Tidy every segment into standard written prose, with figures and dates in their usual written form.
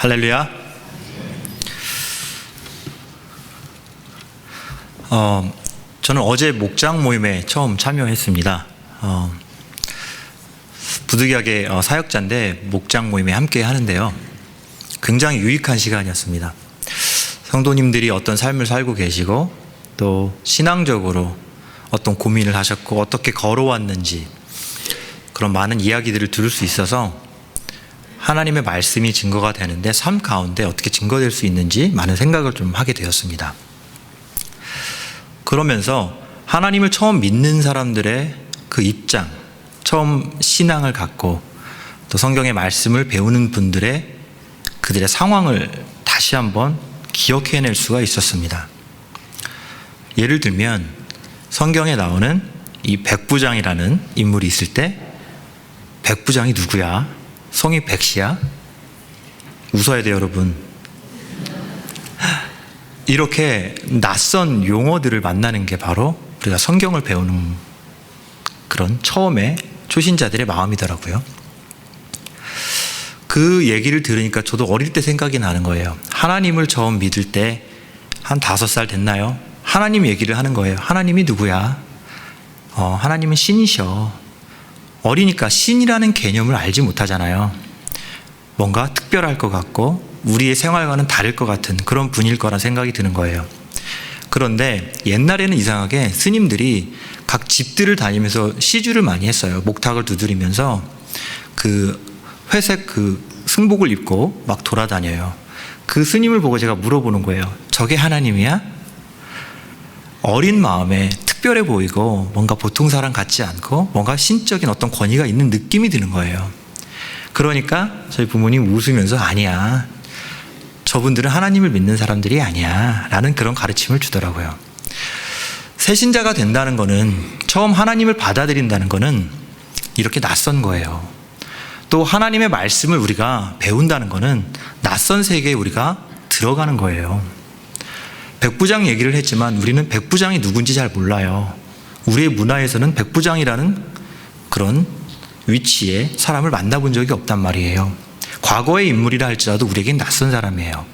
할렐루야. 저는 어제 목장 모임에 처음 참여했습니다. 부득이하게 사역자인데 목장 모임에 함께 하는데요. 굉장히 유익한 시간이었습니다. 성도님들이 어떤 삶을 살고 계시고 또 신앙적으로 어떤 고민을 하셨고 어떻게 걸어왔는지 그런 많은 이야기들을 들을 수 있어서 하나님의 말씀이 증거가 되는데 삶 가운데 어떻게 증거될 수 있는지 많은 생각을 좀 하게 되었습니다. 그러면서 하나님을 처음 믿는 사람들의 그 입장, 처음 신앙을 갖고 또 성경의 말씀을 배우는 분들의 그들의 상황을 다시 한번 기억해낼 수가 있었습니다. 예를 들면 성경에 나오는 이 백부장이라는 인물이 있을 때 백부장이 누구야? 성이 백씨야? 웃어야 돼요, 여러분. 이렇게 낯선 용어들을 만나는 게 바로 우리가 성경을 배우는 그런 처음에 초신자들의 마음이더라고요. 그 얘기를 들으니까 저도 어릴 때 생각이 나는 거예요. 하나님을 처음 믿을 때 한 5살 됐나요? 하나님 얘기를 하는 거예요. 하나님이 누구야? 하나님은 신이셔. 어리니까 신이라는 개념을 알지 못하잖아요. 뭔가 특별할 것 같고 우리의 생활과는 다를 것 같은 그런 분일 거란 생각이 드는 거예요. 그런데 옛날에는 이상하게 스님들이 각 집들을 다니면서 시주를 많이 했어요. 목탁을 두드리면서 그 회색 그 승복을 입고 막 돌아다녀요. 그 스님을 보고 제가 물어보는 거예요. 저게 하나님이야? 어린 마음에 특별해 보이고 뭔가 보통 사람 같지 않고 뭔가 신적인 어떤 권위가 있는 느낌이 드는 거예요. 그러니까 저희 부모님 웃으면서 아니야, 저분들은 하나님을 믿는 사람들이 아니야 라는 그런 가르침을 주더라고요. 새신자가 된다는 거는, 처음 하나님을 받아들인다는 거는 이렇게 낯선 거예요. 또 하나님의 말씀을 우리가 배운다는 거는 낯선 세계에 우리가 들어가는 거예요. 백부장 얘기를 했지만 우리는 백부장이 누군지 잘 몰라요. 우리의 문화에서는 백부장이라는 그런 위치에 사람을 만나본 적이 없단 말이에요. 과거의 인물이라 할지라도 우리에겐 낯선 사람이에요.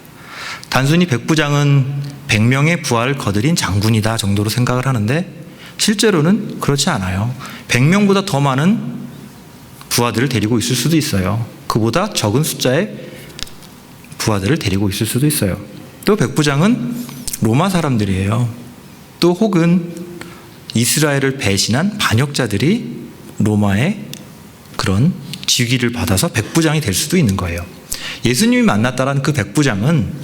단순히 백부장은 100명의 부하를 거느린 장군이다 정도로 생각을 하는데 실제로는 그렇지 않아요. 100명보다 더 많은 부하들을 데리고 있을 수도 있어요. 그보다 적은 숫자의 부하들을 데리고 있을 수도 있어요. 또 백부장은 로마 사람들이에요. 또 혹은 이스라엘을 배신한 반역자들이 로마의 그런 직위를 받아서 백부장이 될 수도 있는 거예요. 예수님이 만났다는 그 백부장은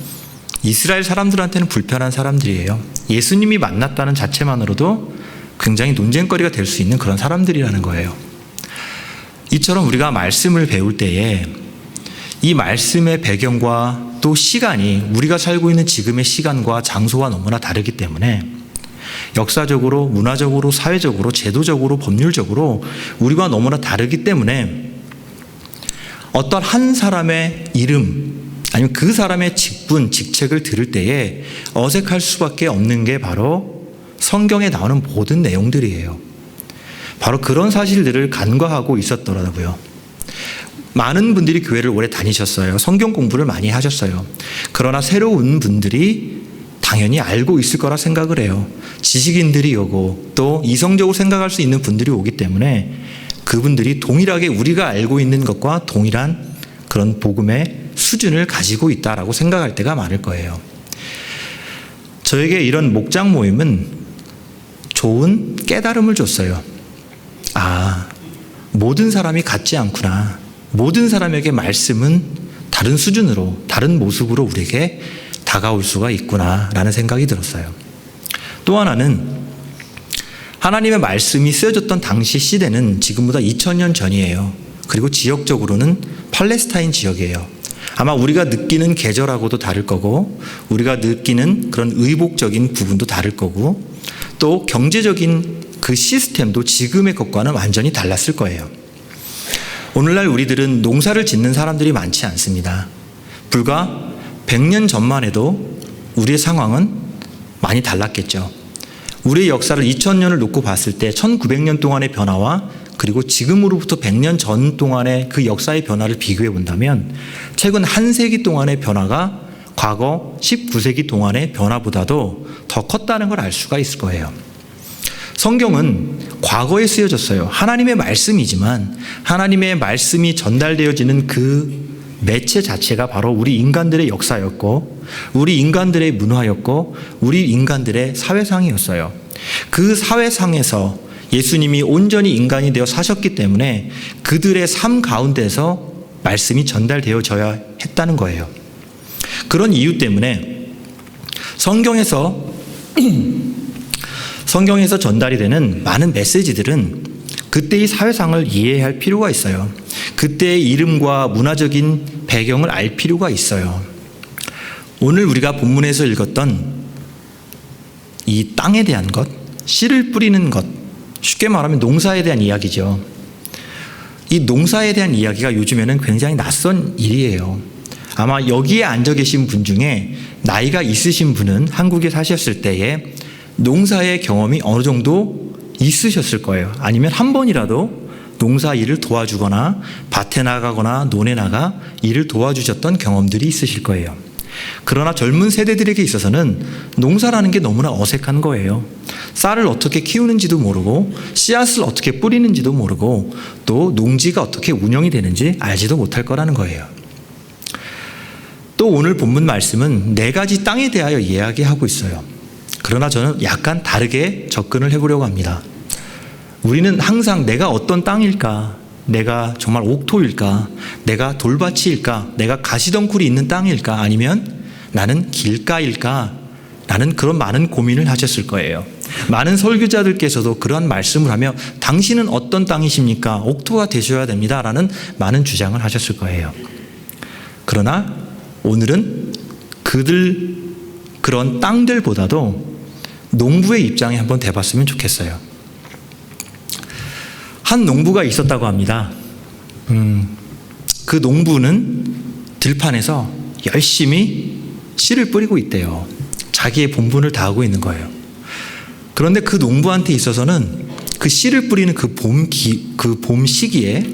이스라엘 사람들한테는 불편한 사람들이에요. 예수님이 만났다는 자체만으로도 굉장히 논쟁거리가 될 수 있는 그런 사람들이라는 거예요. 이처럼 우리가 말씀을 배울 때에 이 말씀의 배경과 또 시간이 우리가 살고 있는 지금의 시간과 장소와 너무나 다르기 때문에 역사적으로, 문화적으로, 사회적으로, 제도적으로, 법률적으로 우리가 너무나 다르기 때문에 어떤 한 사람의 이름 아니면 그 사람의 직분, 직책을 들을 때에 어색할 수밖에 없는 게 바로 성경에 나오는 모든 내용들이에요. 바로 그런 사실들을 간과하고 있었더라고요. 많은 분들이 교회를 오래 다니셨어요. 성경 공부를 많이 하셨어요. 그러나 새로운 분들이 당연히 알고 있을 거라 생각을 해요. 지식인들이 오고 또 이성적으로 생각할 수 있는 분들이 오기 때문에 그분들이 동일하게 우리가 알고 있는 것과 동일한 그런 복음의 수준을 가지고 있다라고 생각할 때가 많을 거예요. 저에게 이런 목장 모임은 좋은 깨달음을 줬어요. 모든 사람이 같지 않구나. 모든 사람에게 말씀은 다른 수준으로, 다른 모습으로 우리에게 다가올 수가 있구나라는 생각이 들었어요. 또 하나는 하나님의 말씀이 쓰여졌던 당시 시대는 지금보다 2000년 전이에요. 그리고 지역적으로는 팔레스타인 지역이에요. 아마 우리가 느끼는 계절하고도 다를 거고 우리가 느끼는 그런 의복적인 부분도 다를 거고 또 경제적인 그 시스템도 지금의 것과는 완전히 달랐을 거예요. 오늘날 우리들은 농사를 짓는 사람들이 많지 않습니다. 불과 100년 전만 해도 우리의 상황은 많이 달랐겠죠. 우리의 역사를 2000년을 놓고 봤을 때 1900년 동안의 변화와 그리고 지금으로부터 100년 전 동안의 그 역사의 변화를 비교해 본다면 최근 한 세기 동안의 변화가 과거 19세기 동안의 변화보다도 더 컸다는 걸 알 수가 있을 거예요. 성경은 과거에 쓰여졌어요. 하나님의 말씀이지만 하나님의 말씀이 전달되어지는 그 매체 자체가 바로 우리 인간들의 역사였고 우리 인간들의 문화였고 우리 인간들의 사회상이었어요. 그 사회상에서 예수님이 온전히 인간이 되어 사셨기 때문에 그들의 삶 가운데서 말씀이 전달되어져야 했다는 거예요. 그런 이유 때문에 성경에서 전달이 되는 많은 메시지들은 그때의 사회상을 이해할 필요가 있어요. 그때의 이름과 문화적인 배경을 알 필요가 있어요. 오늘 우리가 본문에서 읽었던 이 땅에 대한 것, 씨를 뿌리는 것, 쉽게 말하면 농사에 대한 이야기죠. 이 농사에 대한 이야기가 요즘에는 굉장히 낯선 일이에요. 아마 여기에 앉아 계신 분 중에 나이가 있으신 분은 한국에 사셨을 때에 농사의 경험이 어느 정도 있으셨을 거예요. 아니면 한 번이라도 농사 일을 도와주거나 밭에 나가거나 논에 나가 일을 도와주셨던 경험들이 있으실 거예요. 그러나 젊은 세대들에게 있어서는 농사라는 게 너무나 어색한 거예요. 쌀을 어떻게 키우는지도 모르고 씨앗을 어떻게 뿌리는지도 모르고 또 농지가 어떻게 운영이 되는지 알지도 못할 거라는 거예요. 또 오늘 본문 말씀은 4가지 땅에 대하여 이야기하고 있어요. 그러나 저는 약간 다르게 접근을 해보려고 합니다. 우리는 항상 내가 어떤 땅일까? 내가 정말 옥토일까? 내가 돌밭일까? 내가 가시덩굴이 있는 땅일까? 아니면 나는 길가일까? 라는 그런 많은 고민을 하셨을 거예요. 많은 설교자들께서도 그런 말씀을 하며 당신은 어떤 땅이십니까? 옥토가 되셔야 됩니다. 라는 많은 주장을 하셨을 거예요. 그러나 오늘은 그런 땅들보다도 농부의 입장에 한번 대봤으면 좋겠어요. 한 농부가 있었다고 합니다. 그 농부는 들판에서 열심히 씨를 뿌리고 있대요. 자기의 본분을 다하고 있는 거예요. 그런데 그 농부한테 있어서는 그 씨를 뿌리는 그 봄 시기에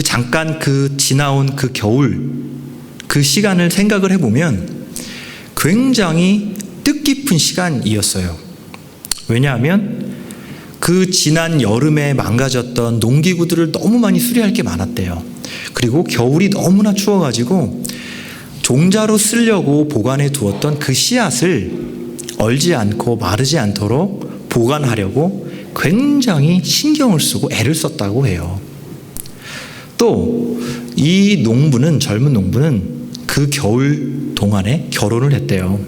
잠깐 지나온 그 겨울 그 시간을 생각을 해보면 굉장히 뜻깊은 시간이었어요. 왜냐하면 그 지난 여름에 망가졌던 농기구들을 너무 많이 수리할 게 많았대요. 그리고 겨울이 너무나 추워가지고 종자로 쓰려고 보관해 두었던 그 씨앗을 얼지 않고 마르지 않도록 보관하려고 굉장히 신경을 쓰고 애를 썼다고 해요. 또 이 젊은 농부는 그 겨울 동안에 결혼을 했대요.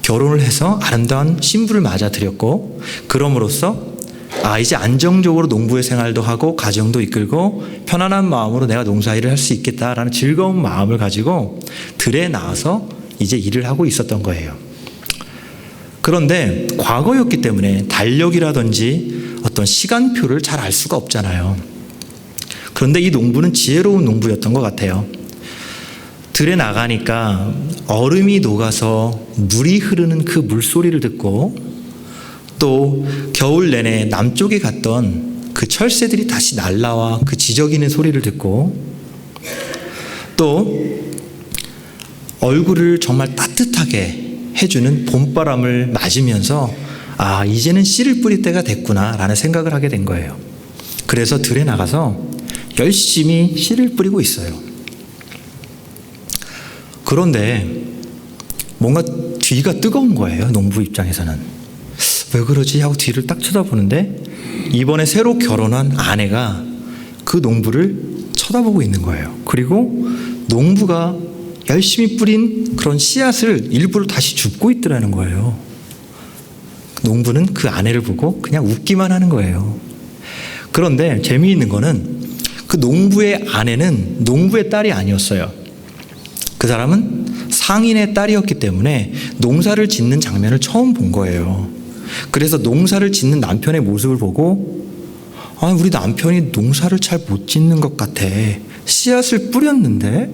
결혼을 해서 아름다운 신부를 맞아들였고 그럼으로써 이제 안정적으로 농부의 생활도 하고 가정도 이끌고 편안한 마음으로 내가 농사일을 할 수 있겠다라는 즐거운 마음을 가지고 들에 나와서 이제 일을 하고 있었던 거예요. 그런데 과거였기 때문에 달력이라든지 어떤 시간표를 잘 알 수가 없잖아요. 그런데 이 농부는 지혜로운 농부였던 것 같아요. 들에 나가니까 얼음이 녹아서 물이 흐르는 그 물소리를 듣고 또 겨울 내내 남쪽에 갔던 그 철새들이 다시 날라와 그 지저귀는 소리를 듣고 또 얼굴을 정말 따뜻하게 해주는 봄바람을 맞으면서 이제는 씨를 뿌릴 때가 됐구나 라는 생각을 하게 된 거예요. 그래서 들에 나가서 열심히 씨를 뿌리고 있어요. 그런데 뭔가 뒤가 뜨거운 거예요. 농부 입장에서는. 왜 그러지 하고 뒤를 딱 쳐다보는데 이번에 새로 결혼한 아내가 그 농부를 쳐다보고 있는 거예요. 그리고 농부가 열심히 뿌린 그런 씨앗을 일부러 다시 줍고 있더라는 거예요. 농부는 그 아내를 보고 그냥 웃기만 하는 거예요. 그런데 재미있는 거는 그 농부의 아내는 농부의 딸이 아니었어요. 그 사람은 상인의 딸이었기 때문에 농사를 짓는 장면을 처음 본 거예요. 그래서 농사를 짓는 남편의 모습을 보고 우리 남편이 농사를 잘 못 짓는 것 같아. 씨앗을 뿌렸는데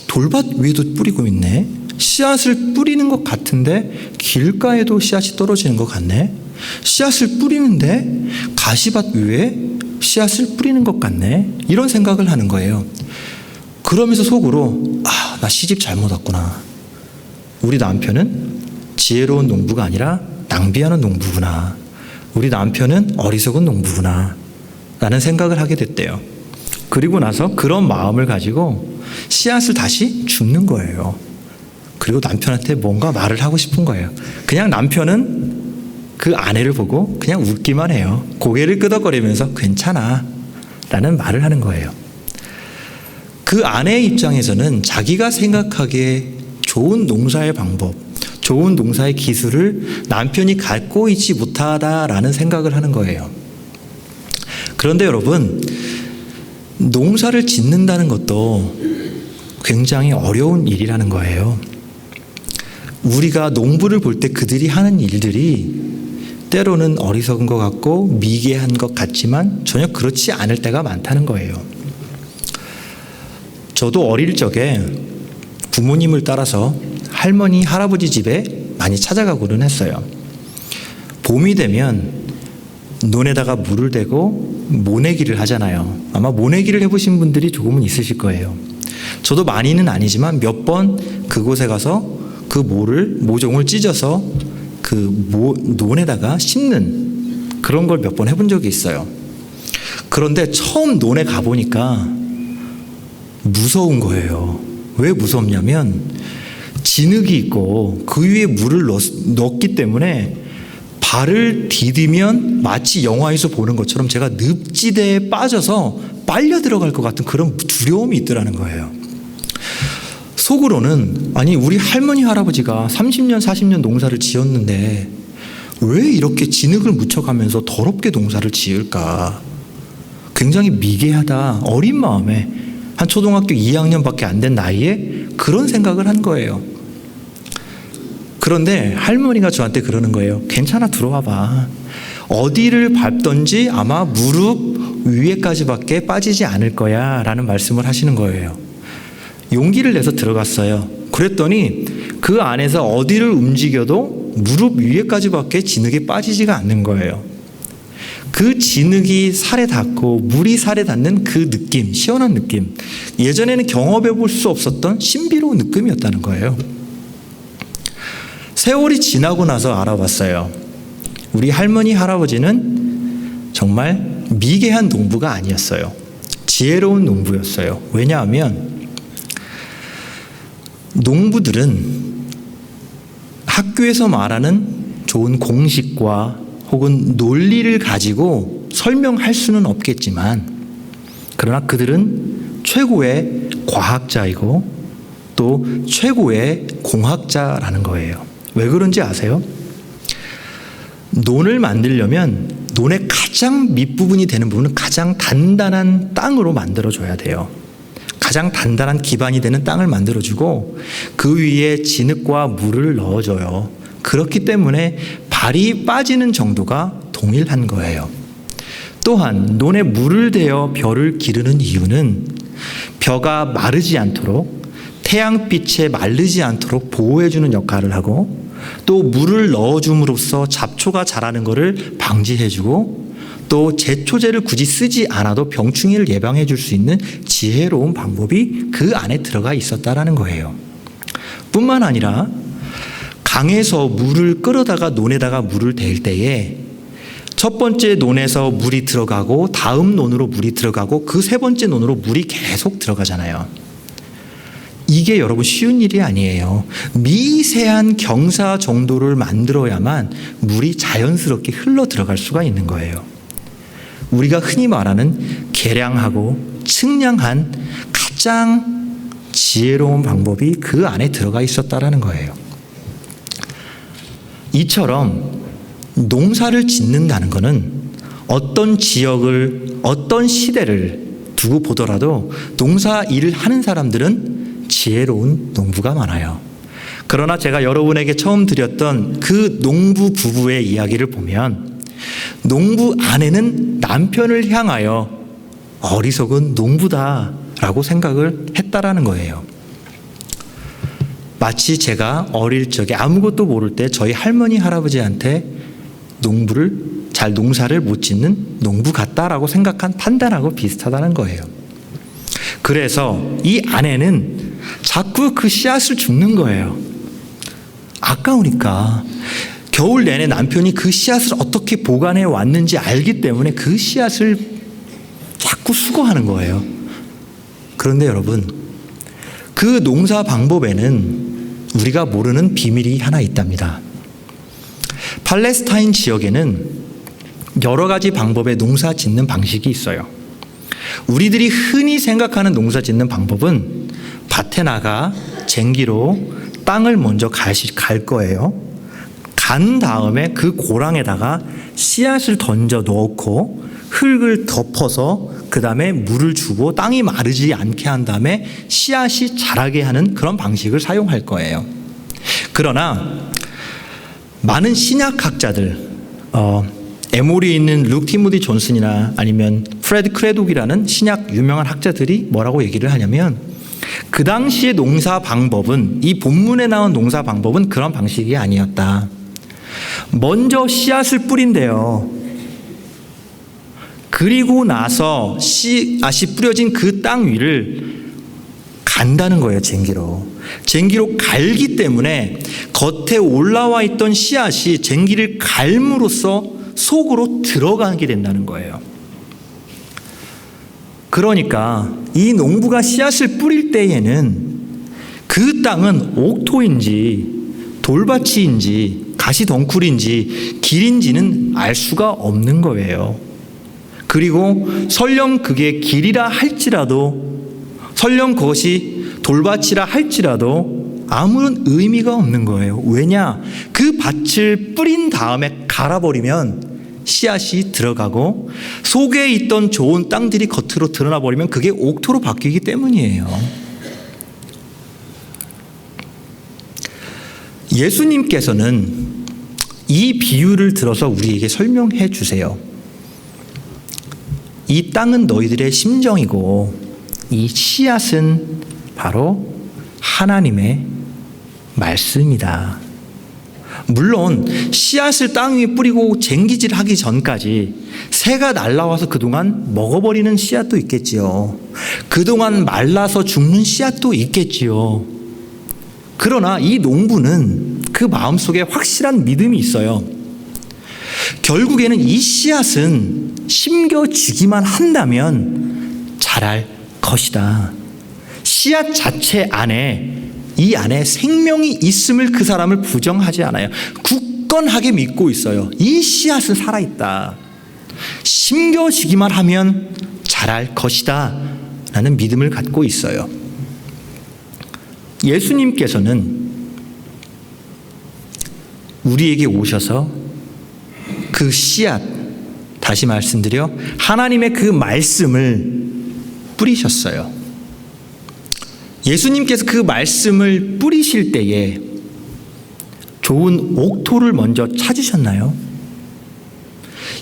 돌밭 위에도 뿌리고 있네. 씨앗을 뿌리는 것 같은데 길가에도 씨앗이 떨어지는 것 같네. 씨앗을 뿌리는데 가시밭 위에 씨앗을 뿌리는 것 같네. 이런 생각을 하는 거예요. 그러면서 속으로 나 시집 잘못 왔구나. 우리 남편은 지혜로운 농부가 아니라 낭비하는 농부구나. 우리 남편은 어리석은 농부구나 라는 생각을 하게 됐대요. 그리고 나서 그런 마음을 가지고 씨앗을 다시 줍는 거예요. 그리고 남편한테 뭔가 말을 하고 싶은 거예요. 그냥 남편은 그 아내를 보고 그냥 웃기만 해요. 고개를 끄덕거리면서 괜찮아 라는 말을 하는 거예요. 그 아내의 입장에서는 자기가 생각하기에 좋은 농사의 방법, 좋은 농사의 기술을 남편이 갖고 있지 못하다라는 생각을 하는 거예요. 그런데 여러분, 농사를 짓는다는 것도 굉장히 어려운 일이라는 거예요. 우리가 농부를 볼 때 그들이 하는 일들이 때로는 어리석은 것 같고 미개한 것 같지만 전혀 그렇지 않을 때가 많다는 거예요. 저도 어릴 적에 부모님을 따라서 할머니, 할아버지 집에 많이 찾아가고는 했어요. 봄이 되면 논에다가 물을 대고 모내기를 하잖아요. 아마 모내기를 해보신 분들이 조금은 있으실 거예요. 저도 많이는 아니지만 몇 번 그곳에 가서 그 모종을 찢어서 그 논에다가 심는 그런 걸 몇 번 해본 적이 있어요. 그런데 처음 논에 가보니까 무서운 거예요. 왜 무섭냐면 진흙이 있고 그 위에 물을 넣었기 때문에 발을 디디면 마치 영화에서 보는 것처럼 제가 늪지대에 빠져서 빨려 들어갈 것 같은 그런 두려움이 있더라는 거예요. 속으로는 아니 우리 할머니 할아버지가 30년 40년 농사를 지었는데 왜 이렇게 진흙을 묻혀가면서 더럽게 농사를 지을까? 굉장히 미개하다. 어린 마음에 한 초등학교 2학년밖에 안 된 나이에 그런 생각을 한 거예요. 그런데 할머니가 저한테 그러는 거예요. 괜찮아, 들어와 봐. 어디를 밟던지 아마 무릎 위에까지밖에 빠지지 않을 거야 라는 말씀을 하시는 거예요. 용기를 내서 들어갔어요. 그랬더니 그 안에서 어디를 움직여도 무릎 위에까지밖에 진흙에 빠지지가 않는 거예요. 그 진흙이 살에 닿고 물이 살에 닿는 그 느낌, 시원한 느낌, 예전에는 경험해 볼 수 없었던 신비로운 느낌이었다는 거예요. 세월이 지나고 나서 알아봤어요. 우리 할머니 할아버지는 정말 미개한 농부가 아니었어요. 지혜로운 농부였어요. 왜냐하면 농부들은 학교에서 말하는 좋은 공식과 혹은 논리를 가지고 설명할 수는 없겠지만 그러나 그들은 최고의 과학자이고 또 최고의 공학자라는 거예요. 왜 그런지 아세요? 논을 만들려면 논의 가장 밑부분이 되는 부분은 가장 단단한 땅으로 만들어줘야 돼요. 가장 단단한 기반이 되는 땅을 만들어주고 그 위에 진흙과 물을 넣어줘요. 그렇기 때문에 발이 빠지는 정도가 동일한 거예요. 또한 논에 물을 대어 벼를 기르는 이유는 벼가 마르지 않도록 태양빛에 마르지 않도록 보호해주는 역할을 하고 또 물을 넣어줌으로써 잡초가 자라는 것을 방지해주고 또 제초제를 굳이 쓰지 않아도 병충해를 예방해 줄 수 있는 지혜로운 방법이 그 안에 들어가 있었다라는 거예요. 뿐만 아니라 강에서 물을 끌어다가 논에다가 물을 댈 때에 첫 번째 논에서 물이 들어가고 다음 논으로 물이 들어가고 그 세 번째 논으로 물이 계속 들어가잖아요. 이게 여러분 쉬운 일이 아니에요. 미세한 경사 정도를 만들어야만 물이 자연스럽게 흘러 들어갈 수가 있는 거예요. 우리가 흔히 말하는 계량하고 측량한 가장 지혜로운 방법이 그 안에 들어가 있었다라는 거예요. 이처럼 농사를 짓는다는 것은 어떤 지역을 어떤 시대를 두고 보더라도 농사 일을 하는 사람들은 지혜로운 농부가 많아요. 그러나 제가 여러분에게 처음 드렸던 그 농부 부부의 이야기를 보면 농부 아내는 남편을 향하여 어리석은 농부다라고 생각을 했다라는 거예요. 마치 제가 어릴 적에 아무것도 모를 때 저희 할머니 할아버지한테 농사를 못 짓는 농부 같다라고 생각한 판단하고 비슷하다는 거예요. 그래서 이 아내는 자꾸 그 씨앗을 줍는 거예요. 아까우니까. 겨울 내내 남편이 그 씨앗을 어떻게 보관해 왔는지 알기 때문에 그 씨앗을 자꾸 수거하는 거예요. 그런데 여러분, 그 농사 방법에는 우리가 모르는 비밀이 하나 있답니다. 팔레스타인 지역에는 여러 가지 방법의 농사 짓는 방식이 있어요. 우리들이 흔히 생각하는 농사 짓는 방법은 밭에 나가 쟁기로 땅을 먼저 갈 거예요. 간 다음에 그 고랑에다가 씨앗을 던져 넣고 흙을 덮어서 그 다음에 물을 주고 땅이 마르지 않게 한 다음에 씨앗이 자라게 하는 그런 방식을 사용할 거예요. 그러나 많은 신약학자들, 에모리에 있는 룩 티모디 존슨이나 아니면 프레드 크레독이라는 신약 유명한 학자들이 뭐라고 얘기를 하냐면, 그 당시의 농사 방법은, 이 본문에 나온 농사 방법은 그런 방식이 아니었다. 먼저 씨앗을 뿌린대요. 그리고 나서 씨앗이 뿌려진 그 땅 위를 간다는 거예요. 쟁기로 갈기 때문에 겉에 올라와 있던 씨앗이 쟁기를 갈므로써 속으로 들어가게 된다는 거예요. 그러니까 이 농부가 씨앗을 뿌릴 때에는 그 땅은 옥토인지 돌밭인지 가시덩굴인지 길인지는 알 수가 없는 거예요. 그리고 설령 그게 길이라 할지라도, 설령 그것이 돌밭이라 할지라도 아무런 의미가 없는 거예요. 왜냐? 그 밭을 뿌린 다음에 갈아버리면 씨앗이 들어가고 속에 있던 좋은 땅들이 겉으로 드러나 버리면 그게 옥토로 바뀌기 때문이에요. 예수님께서는 이 비유를 들어서 우리에게 설명해 주세요. 이 땅은 너희들의 심정이고 이 씨앗은 바로 하나님의 말씀이다. 물론 씨앗을 땅 위에 뿌리고 쟁기질 하기 전까지 새가 날라와서 그동안 먹어버리는 씨앗도 있겠지요. 그동안 말라서 죽는 씨앗도 있겠지요. 그러나 이 농부는 그 마음속에 확실한 믿음이 있어요. 결국에는 이 씨앗은 심겨지기만 한다면 자랄 것이다. 씨앗 자체 안에, 이 안에 생명이 있음을 그 사람을 부정하지 않아요. 굳건하게 믿고 있어요. 이 씨앗은 살아있다. 심겨지기만 하면 자랄 것이다 라는 믿음을 갖고 있어요. 예수님께서는 우리에게 오셔서 그 씨앗, 다시 말씀드려 하나님의 그 말씀을 뿌리셨어요. 예수님께서 그 말씀을 뿌리실 때에 좋은 옥토를 먼저 찾으셨나요?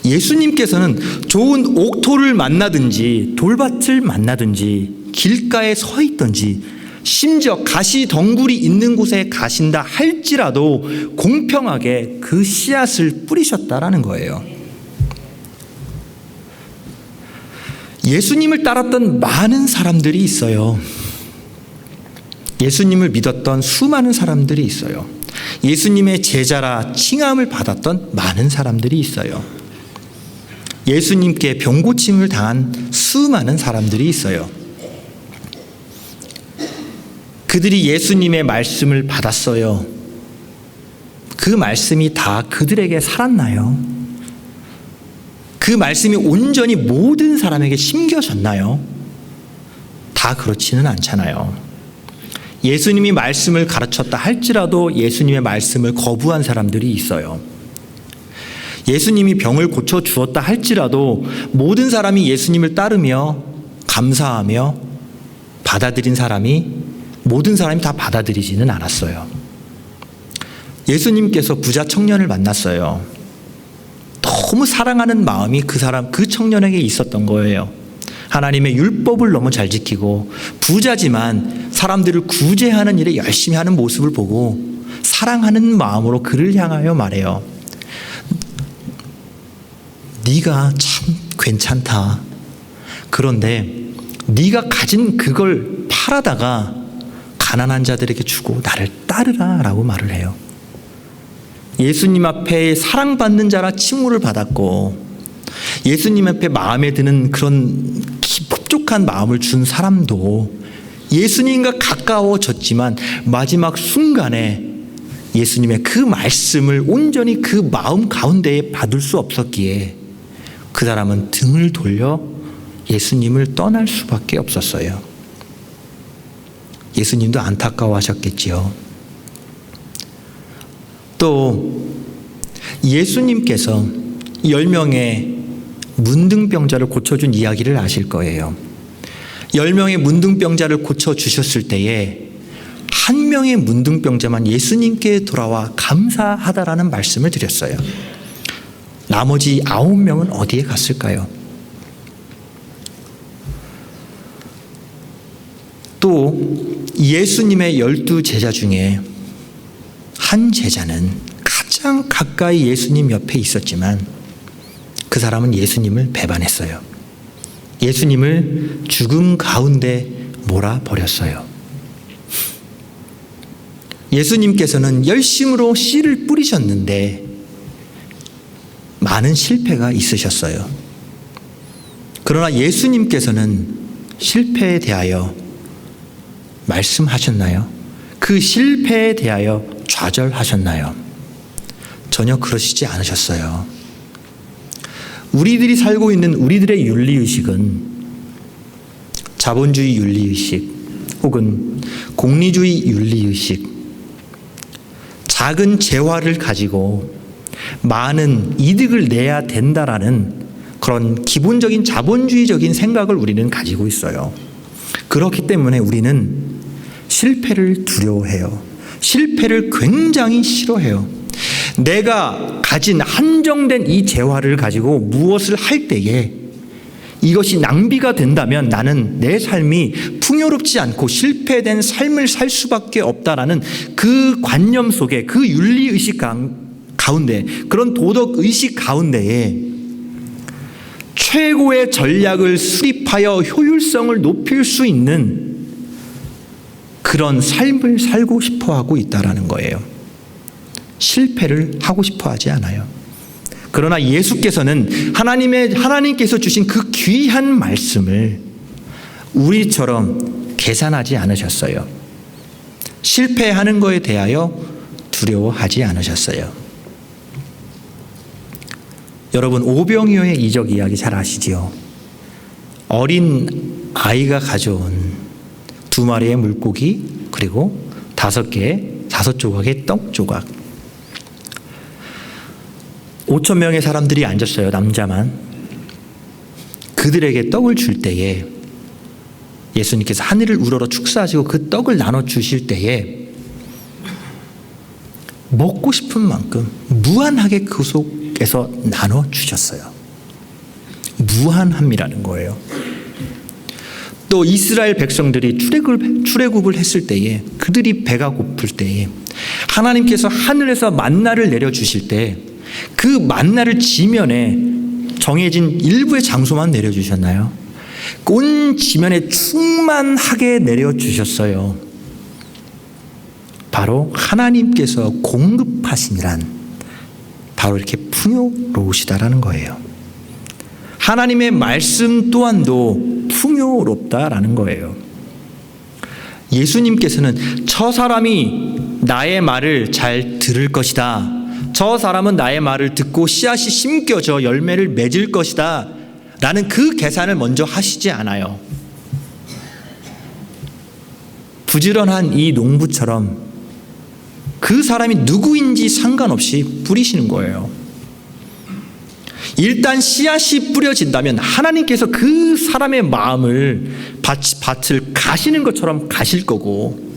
예수님께서는 좋은 옥토를 만나든지 돌밭을 만나든지 길가에 서 있든지 심지어 가시덩굴이 있는 곳에 가신다 할지라도 공평하게 그 씨앗을 뿌리셨다라는 거예요. 예수님을 따랐던 많은 사람들이 있어요. 예수님을 믿었던 수많은 사람들이 있어요. 예수님의 제자라 칭함을 받았던 많은 사람들이 있어요. 예수님께 병고침을 당한 수많은 사람들이 있어요. 그들이 예수님의 말씀을 받았어요. 그 말씀이 다 그들에게 살았나요? 그 말씀이 온전히 모든 사람에게 심겨졌나요? 다 그렇지는 않잖아요. 예수님이 말씀을 가르쳤다 할지라도 예수님의 말씀을 거부한 사람들이 있어요. 예수님이 병을 고쳐주었다 할지라도 모든 사람이 예수님을 따르며 감사하며 받아들인 사람이, 모든 사람이 다 받아들이지는 않았어요. 예수님께서 부자 청년을 만났어요. 너무 사랑하는 마음이 그 청년에게 있었던 거예요. 하나님의 율법을 너무 잘 지키고 부자지만 사람들을 구제하는 일에 열심히 하는 모습을 보고 사랑하는 마음으로 그를 향하여 말해요. 네가 참 괜찮다. 그런데 네가 가진 그걸 팔아다가 가난한 자들에게 주고 나를 따르라 라고 말을 해요. 예수님 앞에 사랑받는 자라 칭호를 받았고 예수님 앞에 마음에 드는 그런 흡족한 마음을 준 사람도 예수님과 가까워졌지만 마지막 순간에 예수님의 그 말씀을 온전히 그 마음 가운데에 받을 수 없었기에 그 사람은 등을 돌려 예수님을 떠날 수밖에 없었어요. 예수님도 안타까워하셨겠지요. 또 예수님께서 10명의 문둥병자를 고쳐준 이야기를 아실 거예요. 10명의 문둥병자를 고쳐주셨을 때에 한 명의 문둥병자만 예수님께 돌아와 감사하다라는 말씀을 드렸어요. 나머지 9명은 어디에 갔을까요? 또 예수님의 12제자 중에 한 제자는 가장 가까이 예수님 옆에 있었지만 그 사람은 예수님을 배반했어요. 예수님을 죽음 가운데 몰아버렸어요. 예수님께서는 열심으로 씨를 뿌리셨는데 많은 실패가 있으셨어요. 그러나 예수님께서는 실패에 대하여 말씀하셨나요? 그 실패에 대하여 좌절하셨나요? 전혀 그러시지 않으셨어요. 우리들이 살고 있는 우리들의 윤리의식은 자본주의 윤리의식 혹은 공리주의 윤리의식, 작은 재화를 가지고 많은 이득을 내야 된다라는 그런 기본적인 자본주의적인 생각을 우리는 가지고 있어요. 그렇기 때문에 우리는 실패를 두려워해요. 실패를 굉장히 싫어해요. 내가 가진 한정된 이 재화를 가지고 무엇을 할 때에 이것이 낭비가 된다면 나는 내 삶이 풍요롭지 않고 실패된 삶을 살 수밖에 없다라는 그 관념 속에, 그 윤리의식 가운데, 그런 도덕의식 가운데에 최고의 전략을 수립하여 효율성을 높일 수 있는 그런 삶을 살고 싶어 하고 있다라는 거예요. 실패를 하고 싶어 하지 않아요. 그러나 예수께서는 하나님께서 주신 그 귀한 말씀을 우리처럼 계산하지 않으셨어요. 실패하는 것에 대하여 두려워하지 않으셨어요. 여러분, 오병이어의 이적 이야기 잘 아시지요? 어린 아이가 가져온 2마리의 물고기 그리고 5 조각의 떡 조각. 5,000명의 사람들이 앉았어요. 남자만. 그들에게 떡을 줄 때에 예수님께서 하늘을 우러러 축사하시고 그 떡을 나눠주실 때에 먹고 싶은 만큼 무한하게 그 속에서 나눠주셨어요. 무한함이라는 거예요. 또 이스라엘 백성들이 출애굽을 했을 때에 그들이 배가 고플 때에 하나님께서 하늘에서 만나를 내려주실 때 그 만나를 지면에 정해진 일부의 장소만 내려주셨나요? 온 지면에 충만하게 내려주셨어요. 바로 하나님께서 공급하심이란 바로 이렇게 풍요로우시다라는 거예요. 하나님의 말씀 또한도 풍요롭다라는 거예요. 예수님께서는 저 사람이 나의 말을 잘 들을 것이다. 저 사람은 나의 말을 듣고 씨앗이 심겨져 열매를 맺을 것이다 라는 그 계산을 먼저 하시지 않아요. 부지런한 이 농부처럼 그 사람이 누구인지 상관없이 뿌리시는 거예요. 일단 씨앗이 뿌려진다면 하나님께서 그 사람의 마음을 밭을 가시는 것처럼 가실 거고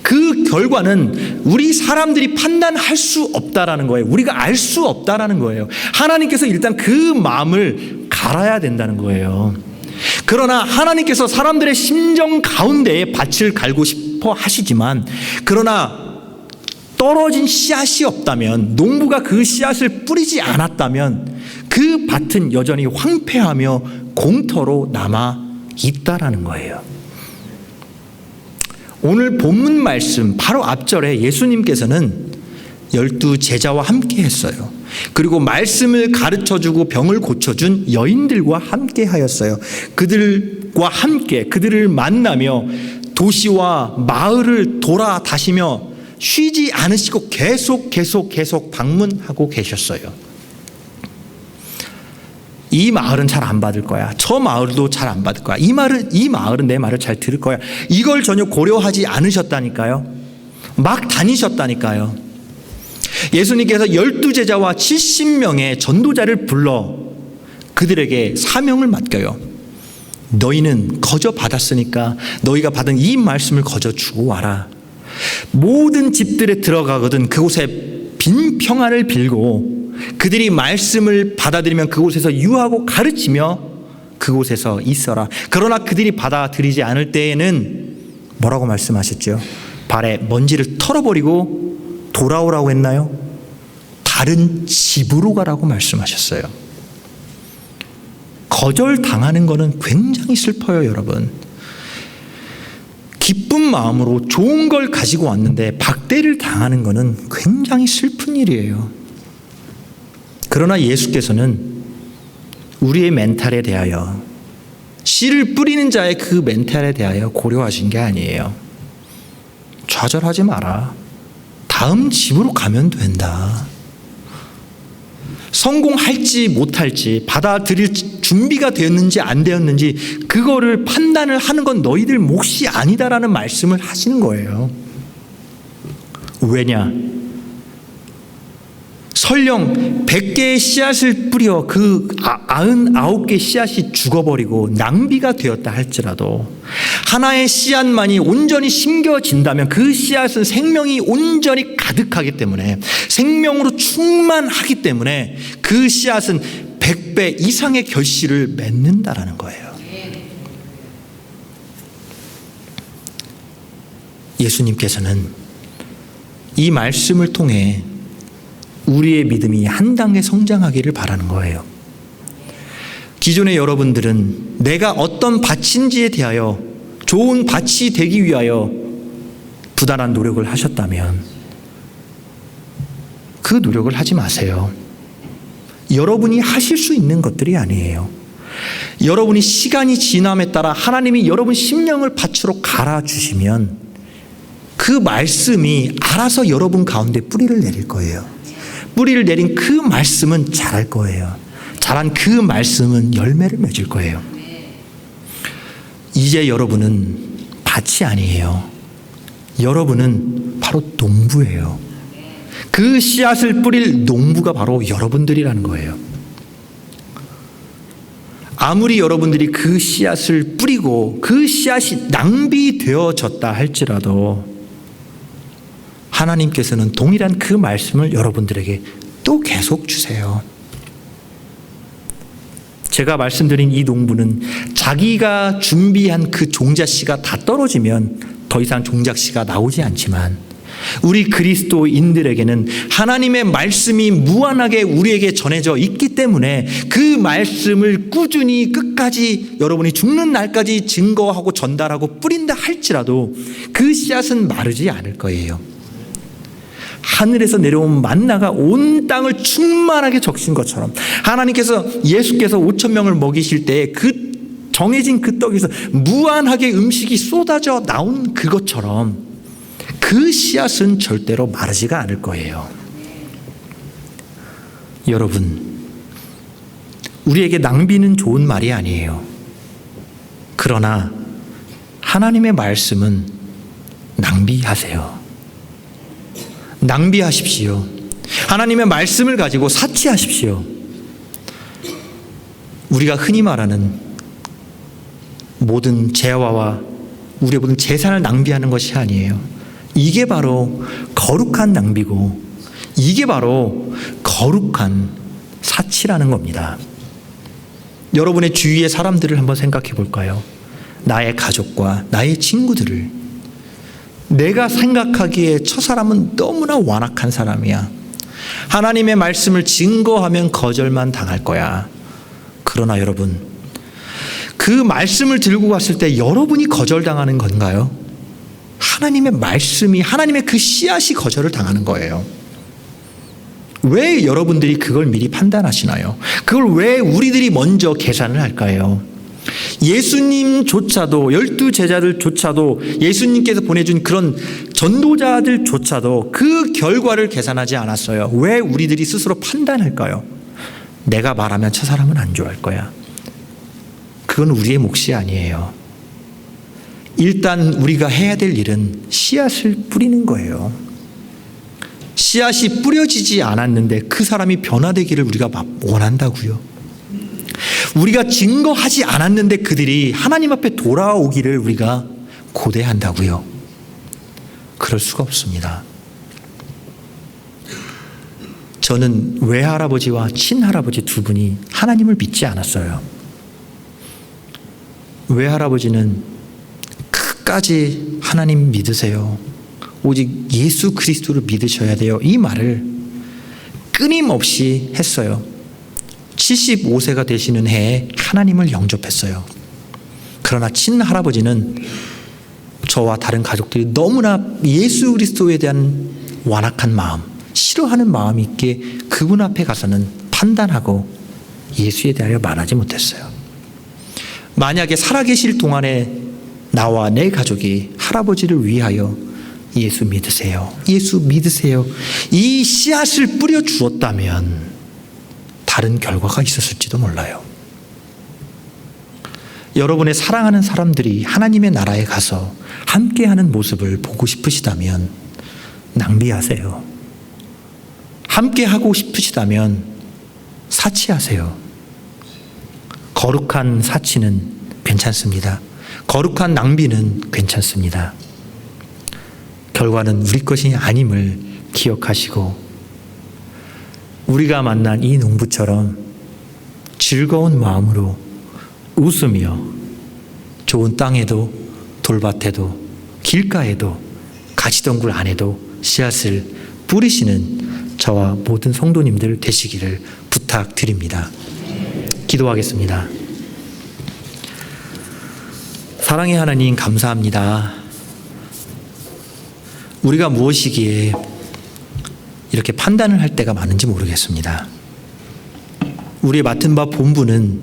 그 결과는 우리 사람들이 판단할 수 없다라는 거예요. 우리가 알 수 없다라는 거예요. 하나님께서 일단 그 마음을 갈아야 된다는 거예요. 그러나 하나님께서 사람들의 심정 가운데에 밭을 갈고 싶어 하시지만, 그러나 떨어진 씨앗이 없다면, 농부가 그 씨앗을 뿌리지 않았다면 그 밭은 여전히 황폐하며 공터로 남아 있다라는 거예요. 오늘 본문 말씀 바로 앞절에 예수님께서는 12 제자와 함께 했어요. 그리고 말씀을 가르쳐주고 병을 고쳐준 여인들과 함께 하였어요. 그들과 함께 그들을 만나며 도시와 마을을 돌아다시며 쉬지 않으시고 계속 방문하고 계셨어요. 이 마을은 잘 안 받을 거야. 저 마을도 잘 안 받을 거야. 이 마을은 내 말을 잘 들을 거야. 이걸 전혀 고려하지 않으셨다니까요. 막 다니셨다니까요. 예수님께서 12 제자와 70명의 전도자를 불러 그들에게 사명을 맡겨요. 너희는 거저 받았으니까 너희가 받은 이 말씀을 거저 주고 와라. 모든 집들에 들어가거든 그곳에 빈 평안을 빌고 그들이 말씀을 받아들이면 그곳에서 유하고 가르치며 그곳에서 있어라. 그러나 그들이 받아들이지 않을 때에는 뭐라고 말씀하셨죠? 발에 먼지를 털어버리고 돌아오라고 했나요? 다른 집으로 가라고 말씀하셨어요. 거절당하는 것은 굉장히 슬퍼요, 여러분. 기쁜 마음으로 좋은 걸 가지고 왔는데 박대를 당하는 것은 굉장히 슬픈 일이에요. 그러나 예수께서는 우리의 멘탈에 대하여, 씨를 뿌리는 자의 그 멘탈에 대하여 고려하신 게 아니에요. 좌절하지 마라. 다음 집으로 가면 된다. 성공할지 못할지, 받아들일 준비가 되었는지 안 되었는지 그거를 판단을 하는 건 너희들 몫이 아니다라는 말씀을 하시는 거예요. 왜냐? 설령 100개의 씨앗을 뿌려 그 99개 씨앗이 죽어버리고 낭비가 되었다 할지라도 하나의 씨앗만이 온전히 심겨진다면 그 씨앗은 생명이 온전히 가득하기 때문에, 생명으로 충만하기 때문에 그 씨앗은 100배 이상의 결실을 맺는다라는 거예요. 예수님께서는 이 말씀을 통해 우리의 믿음이 한 단계 성장하기를 바라는 거예요. 기존의 여러분들은 내가 어떤 밭인지에 대하여 좋은 밭이 되기 위하여 부단한 노력을 하셨다면 그 노력을 하지 마세요. 여러분이 하실 수 있는 것들이 아니에요. 여러분이 시간이 지남에 따라 하나님이 여러분 심령을 밭으로 갈아주시면 그 말씀이 알아서 여러분 가운데 뿌리를 내릴 거예요. 뿌리를 내린 그 말씀은 자랄 거예요. 자란 그 말씀은 열매를 맺을 거예요. 이제 여러분은 밭이 아니에요. 여러분은 바로 농부예요. 그 씨앗을 뿌릴 농부가 바로 여러분들이라는 거예요. 아무리 여러분들이 그 씨앗을 뿌리고 그 씨앗이 낭비되어졌다 할지라도 하나님께서는 동일한 그 말씀을 여러분들에게 또 계속 주세요. 제가 말씀드린 이 농부는 자기가 준비한 그 종자씨가 다 떨어지면 더 이상 종자씨가 나오지 않지만, 우리 그리스도인들에게는 하나님의 말씀이 무한하게 우리에게 전해져 있기 때문에 그 말씀을 꾸준히 끝까지 여러분이 죽는 날까지 증거하고 전달하고 뿌린다 할지라도 그 씨앗은 마르지 않을 거예요. 하늘에서 내려온 만나가 온 땅을 충만하게 적신 것처럼, 하나님께서 예수께서 5,000명을 먹이실 때 그 정해진 그 떡에서 무한하게 음식이 쏟아져 나온 그것처럼 그 씨앗은 절대로 마르지가 않을 거예요. 여러분, 우리에게 낭비는 좋은 말이 아니에요. 그러나 하나님의 말씀은 낭비하세요. 낭비하십시오. 하나님의 말씀을 가지고 사치하십시오. 우리가 흔히 말하는 모든 재화와 우리의 모든 재산을 낭비하는 것이 아니에요. 이게 바로 거룩한 낭비고, 이게 바로 거룩한 사치라는 겁니다. 여러분의 주위의 사람들을 한번 생각해 볼까요? 나의 가족과 나의 친구들을. 내가 생각하기에 저 사람은 너무나 완악한 사람이야. 하나님의 말씀을 증거하면 거절만 당할 거야. 그러나 여러분, 그 말씀을 들고 갔을 때 여러분이 거절당하는 건가요? 하나님의 말씀이, 하나님의 그 씨앗이 거절을 당하는 거예요. 왜 여러분들이 그걸 미리 판단하시나요? 그걸 왜 우리들이 먼저 계산을 할까요? 예수님조차도, 12제자들조차도, 예수님께서 보내준 그런 전도자들조차도 그 결과를 계산하지 않았어요. 왜 우리들이 스스로 판단할까요? 내가 말하면 저 사람은 안 좋아할 거야. 그건 우리의 몫이 아니에요. 일단 우리가 해야 될 일은 씨앗을 뿌리는 거예요. 씨앗이 뿌려지지 않았는데 그 사람이 변화되기를 우리가 원한다고요. 우리가 증거하지 않았는데 그들이 하나님 앞에 돌아오기를 우리가 고대한다고요. 그럴 수가 없습니다. 저는 외할아버지와 친할아버지 두 분이 하나님을 믿지 않았어요. 외할아버지는 끝까지 하나님 믿으세요. 오직 예수 그리스도를 믿으셔야 돼요. 이 말을 끊임없이 했어요. 75세가 되시는 해에 하나님을 영접했어요. 그러나 친할아버지는 저와 다른 가족들이 너무나 예수 그리스도에 대한 완악한 마음, 싫어하는 마음이 있기에 그분 앞에 가서는 판단하고 예수에 대하여 말하지 못했어요. 만약에 살아계실 동안에 나와 내 가족이 할아버지를 위하여 예수 믿으세요, 예수 믿으세요, 이 씨앗을 뿌려 주었다면 다른 결과가 있었을지도 몰라요. 여러분의 사랑하는 사람들이 하나님의 나라에 가서 함께하는 모습을 보고 싶으시다면 낭비하세요. 함께하고 싶으시다면 사치하세요. 거룩한 사치는 괜찮습니다. 거룩한 낭비는 괜찮습니다. 결과는 우리 것이 아님을 기억하시고 우리가 만난 이 농부처럼 즐거운 마음으로 웃으며 좋은 땅에도 돌밭에도 길가에도 가시덩굴 안에도 씨앗을 뿌리시는 저와 모든 성도님들 되시기를 부탁드립니다. 기도하겠습니다. 사랑의 하나님, 감사합니다. 우리가 무엇이기에 이렇게 판단을 할 때가 많은지 모르겠습니다. 우리의 맡은 바 본분은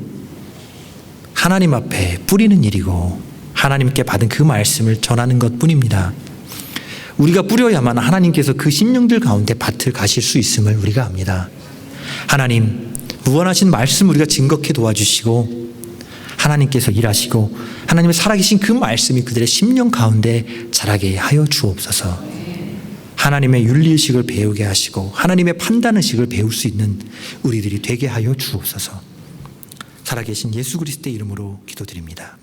하나님 앞에 뿌리는 일이고 하나님께 받은 그 말씀을 전하는 것뿐입니다. 우리가 뿌려야만 하나님께서 그 심령들 가운데 밭을 가실 수 있음을 우리가 압니다. 하나님, 무한하신 말씀 우리가 증거케 도와주시고 하나님께서 일하시고 하나님의 살아계신 그 말씀이 그들의 심령 가운데 자라게 하여 주옵소서. 하나님의 윤리의식을 배우게 하시고 하나님의 판단의식을 배울 수 있는 우리들이 되게 하여 주옵소서. 살아계신 예수 그리스도의 이름으로 기도드립니다.